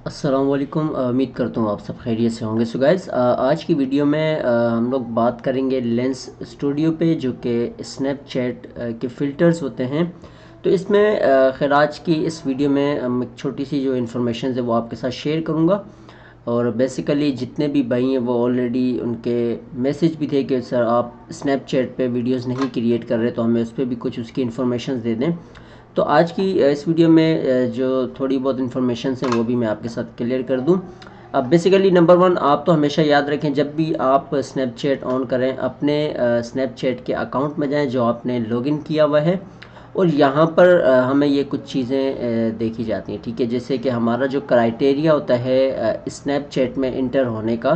अस्सलाम वालेकुम। उम्मीद करता हूँ आप सब खैरियत से होंगे। सो गाइस, आज की वीडियो में हम लोग बात करेंगे लेंस स्टूडियो पे, जो कि स्नैपचैट के फ़िल्टर्स होते हैं। तो इसमें खैर आज की इस वीडियो में एक छोटी सी जो इन्फॉर्मेशन है वो आपके साथ शेयर करूँगा। और बेसिकली जितने भी भाई हैं वो ऑलरेडी उनके मैसेज भी थे कि सर आप स्नैपचैट पे वीडियोस नहीं क्रिएट कर रहे, तो हमें उस पर भी कुछ उसकी इन्फॉर्मेशन दे दें। तो आज की इस वीडियो में जो थोड़ी बहुत इन्फॉर्मेशन हैं वो भी मैं आपके साथ क्लियर कर दूं। अब बेसिकली नंबर वन, आप तो हमेशा याद रखें जब भी आप स्नैपचैट ऑन करें, अपने स्नैपचैट के अकाउंट में जाएं जो आपने लॉगिन किया हुआ है। और यहाँ पर हमें ये कुछ चीज़ें देखी जाती हैं, ठीक है। जैसे कि हमारा जो क्राइटेरिया होता है स्नैपचैट में इंटर होने का,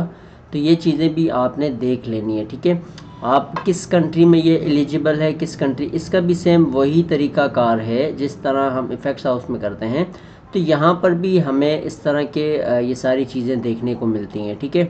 तो ये चीज़ें भी आपने देख लेनी है, ठीक है। आप किस कंट्री में ये एलिजिबल है, किस कंट्री, इसका भी सेम वही तरीक़ाकार है जिस तरह हम इफ़ेक्ट्स हाउस में करते हैं। तो यहाँ पर भी हमें इस तरह के ये सारी चीज़ें देखने को मिलती हैं, ठीक है।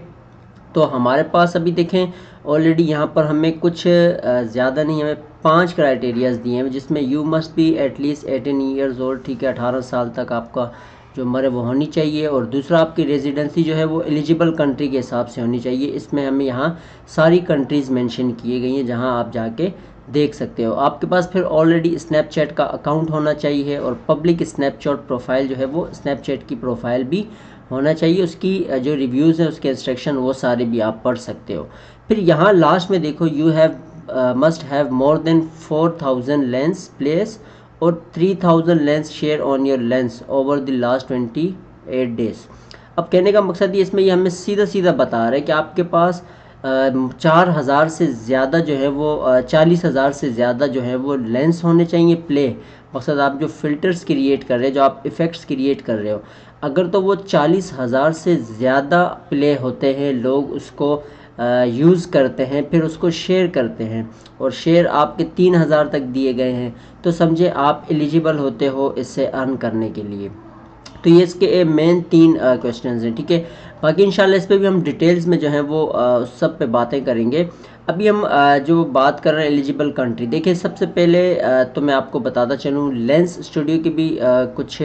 तो हमारे पास अभी देखें ऑलरेडी यहाँ पर हमें कुछ ज़्यादा नहीं, हमें 5 क्राइटेरियाज़ दिए हैं, जिसमें you must be at least 18 years old, ठीक है। 18 साल तक आपका जो उम्र है वो होनी चाहिए। और दूसरा, आपकी रेजिडेंसी जो है वो एलिजिबल कंट्री के हिसाब से होनी चाहिए। इसमें हमें यहाँ सारी कंट्रीज़ मेंशन किए गई हैं जहाँ आप जाके देख सकते हो। आपके पास फिर ऑलरेडी स्नैपचैट का अकाउंट होना चाहिए, और पब्लिक स्नैपचैट प्रोफाइल जो है वो स्नैपचैट की प्रोफाइल भी होना चाहिए। उसकी जो रिव्यूज़ हैं, उसके इंस्ट्रक्शन, वो सारे भी आप पढ़ सकते हो। फिर यहाँ लास्ट में देखो, you have must have more than 4000 lens place और 3000 lens share on your lens over the last 28 days. अब कहने का मकसद ये, इसमें ये हमें सीधा सीधा बता रहा है कि आपके पास 4000 से ज़्यादा जो है वो 40,000 से ज़्यादा जो है वो लेंस होने चाहिए प्ले। मकसद आप जो फ़िल्टर्स क्रिएट कर रहे हो, जो आप इफ़ेक्ट्स क्रिएट कर रहे हो, अगर तो वो 40,000 से ज़्यादा प्ले होते हैं, लोग उसको यूज़ करते हैं, फिर उसको शेयर करते हैं, और शेयर आपके 3000 तक दिए गए हैं, तो समझे आप एलिजिबल होते हो इससे अर्न करने के लिए। तो ये इसके मेन 3 क्वेश्चंस हैं, ठीक है। बाकी इंशाल्लाह इस पे भी हम डिटेल्स में जो है वो उस सब पे बातें करेंगे। अभी हम जो बात कर रहे हैं एलिजिबल कंट्री, देखिए सबसे पहले तो मैं आपको बताता चलूँ, लेंस स्टूडियो की भी कुछ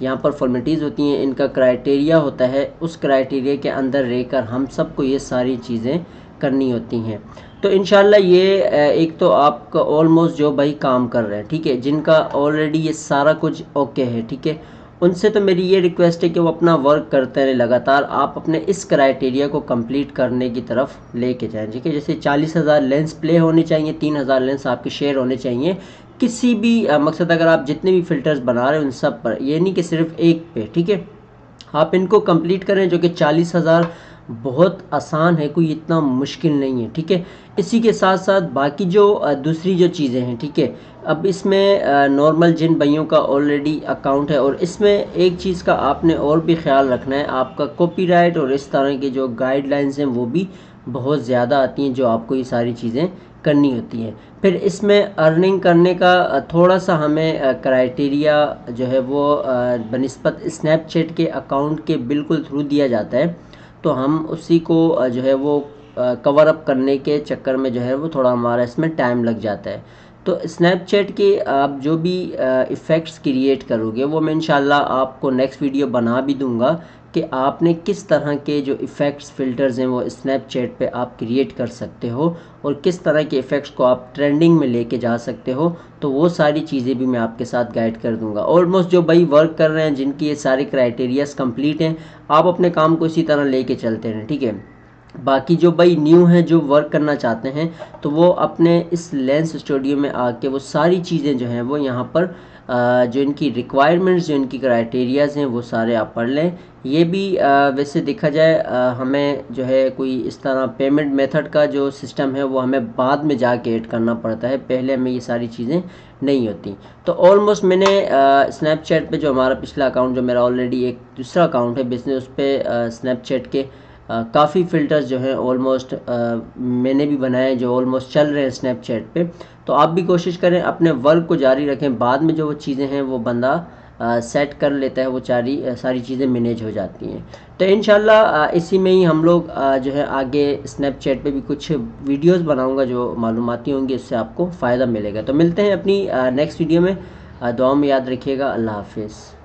यहाँ पर फॉर्मेलिटीज़ होती हैं, इनका क्राइटेरिया होता है। उस क्राइटेरिया के अंदर रहकर हम सबको ये सारी चीज़ें करनी होती हैं। तो इंशाल्लाह ये एक तो आपका ऑलमोस्ट जो भाई काम कर रहे हैं, ठीक है, जिनका ऑलरेडी ये सारा कुछ ओके है, ठीक है, उनसे तो मेरी ये रिक्वेस्ट है कि वो अपना वर्क करते रहें लगातार। आप अपने इस क्राइटेरिया को कंप्लीट करने की तरफ लेके जाएं, ठीक है। जैसे 40,000 लेंस प्ले होने चाहिए, 3000 लेंस आपके शेयर होने चाहिए किसी भी मकसद, अगर आप जितने भी फ़िल्टर्स बना रहे हैं उन सब पर, ये नहीं कि सिर्फ एक पे, ठीक है। आप इनको कंप्लीट करें, जो कि 40,000 बहुत आसान है, कोई इतना मुश्किल नहीं है, ठीक है। इसी के साथ साथ बाकी जो दूसरी जो चीज़ें हैं, ठीक है। अब इसमें नॉर्मल जिन भाइयों का ऑलरेडी अकाउंट है, और इसमें एक चीज़ का आपने और भी ख्याल रखना है, आपका कॉपीराइट और इस तरह की जो गाइडलाइंस हैं वो भी बहुत ज़्यादा आती हैं, जो आपको ये सारी चीज़ें करनी होती हैं। फिर इसमें अर्निंग करने का थोड़ा सा हमें क्राइटेरिया जो है वो बनिस्बत स्नैपचैट के अकाउंट के बिल्कुल थ्रू दिया जाता है। तो हम उसी को जो है वो कवर अप करने के चक्कर में जो है वो थोड़ा हमारा इसमें टाइम लग जाता है। तो स्नैपचैट के आप जो भी इफ़ेक्ट्स क्रिएट करोगे, वो मैं इंशाल्लाह आपको नेक्स्ट वीडियो बना भी दूंगा कि आपने किस तरह के जो इफ़ेक्ट्स फ़िल्टर्स हैं वो स्नैपचैट पे आप क्रिएट कर सकते हो, और किस तरह के इफ़ेक्ट्स को आप ट्रेंडिंग में लेके जा सकते हो। तो वो सारी चीज़ें भी मैं आपके साथ गाइड कर दूंगा। ऑलमोस्ट जो भाई वर्क कर रहे हैं, जिनकी ये सारे क्राइटेरियाज कंप्लीट हैं, आप अपने काम को इसी तरह लेके चलते रहें, ठीक है। बाकी जो भाई न्यू हैं, जो वर्क करना चाहते हैं, तो वो अपने इस लेंस स्टूडियो में आके वो सारी चीज़ें जो हैं वो यहाँ पर जो इनकी रिक्वायरमेंट्स, जो इनकी क्राइटेरियाज़ हैं, वो सारे आप पढ़ लें। ये भी वैसे देखा जाए हमें जो है कोई इस तरह पेमेंट मेथड का जो सिस्टम है वो हमें बाद में जाके ऐड करना पड़ता है, पहले हमें ये सारी चीज़ें नहीं होती। तो ऑलमोस्ट मैंने स्नैपचैट पे जो हमारा पिछला अकाउंट, जो मेरा ऑलरेडी एक दूसरा अकाउंट है बिजनेस, उस पर स्नैपचैट के काफ़ी फ़िल्टर्स जो हैं ऑलमोस्ट मैंने भी बनाए, जो ऑलमोस्ट चल रहे हैं स्नैपचैट पे। तो आप भी कोशिश करें, अपने वर्क को जारी रखें, बाद में जो वो चीज़ें हैं वो बंदा सेट कर लेता है, वो सारी चीज़ें मैनेज हो जाती हैं। तो इंशाल्लाह इसी में ही हम लोग जो है आगे स्नैपचैट पे भी कुछ वीडियोस बनाऊंगा जो मालूमाती होंगी, इससे आपको फ़ायदा मिलेगा। तो मिलते हैं अपनी नेक्स्ट वीडियो में। दुआ में याद रखिएगा। अल्लाह हाफिज़।